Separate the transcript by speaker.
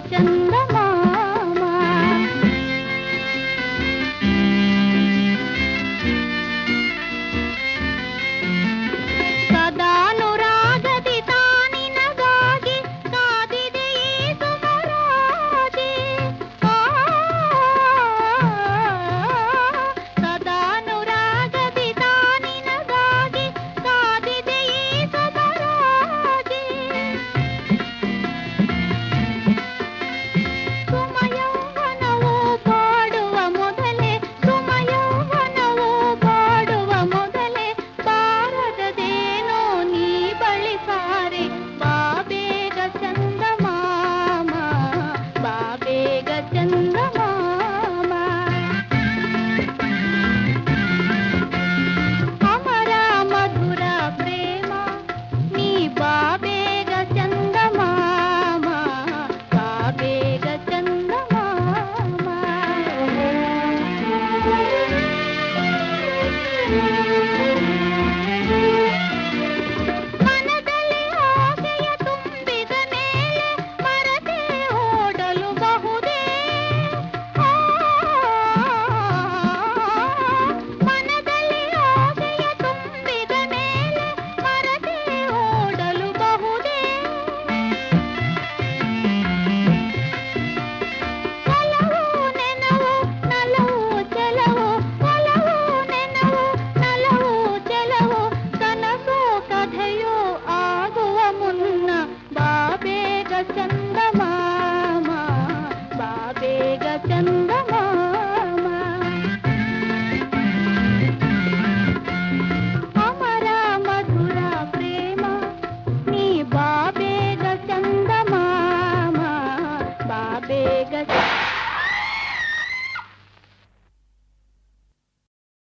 Speaker 1: చందమామ ಸದಾನುರಾಗದಿ ತಾನಿನಗಾಗಿ ಕಾದಿದೆ ಈ ಸುಮರಾಜಿ ಸದಾನುರಾಗದಿ ತಾನಿನಗಾಗಿ ಕಾದಿದೆ ಈ ಸುಮರಾಜಿ ಸುಮಯೌವನವು ಬಾಡುವ ಮೊದಲೇ ಸುಮಯೌವನವು ಬಾಡುವ ಮೊದಲೇ ಬಾರದದೇನೋ ನೀ ಬಳಿಸಾರೆ ಬಾಬೇಗ ಚಂದಮಾಮ ಬಾಬೇಗ ಚಂದಮಾಮ ಅಮರ ಮಧುರ ಪ್ರೇಮ ನೀ ಬಾಬೇಗ ಚಂದಮಾಮ ಬಾಬೇಗ ಮನದಲ್ಲಿ ಆಸೆಯ ತುಂಬಿದ ಮೇಲೆ ಮರತೆ ಓಡಲು ಬಹುದೇ ಮನದಲ್ಲಿ ಆಸೆಯ ತುಂಬಿದ ಮೇಲೆ ಮರತೆ ಓಡಲು ಬಹುದೇ ಒಲವು ನೆನವು ನಲವು ಚೆಲವು ಒಲವು ನೆನವು ನಲವು ಚೆಲವು ಕನಸು ಕಥೆಯೋ ಆಗುವ ಮುನ್ನ ಬಾಬೇಗ ಚಂದಮಾಮ ಬಾಬೇಗ ಚಂದಮಾಮ ಅಮರ ಮಧುರ ಪ್ರೇಮ ನೀ ಬಾಬೇಗ ಚಂದಮಾಮ ಬಾಬೇಗ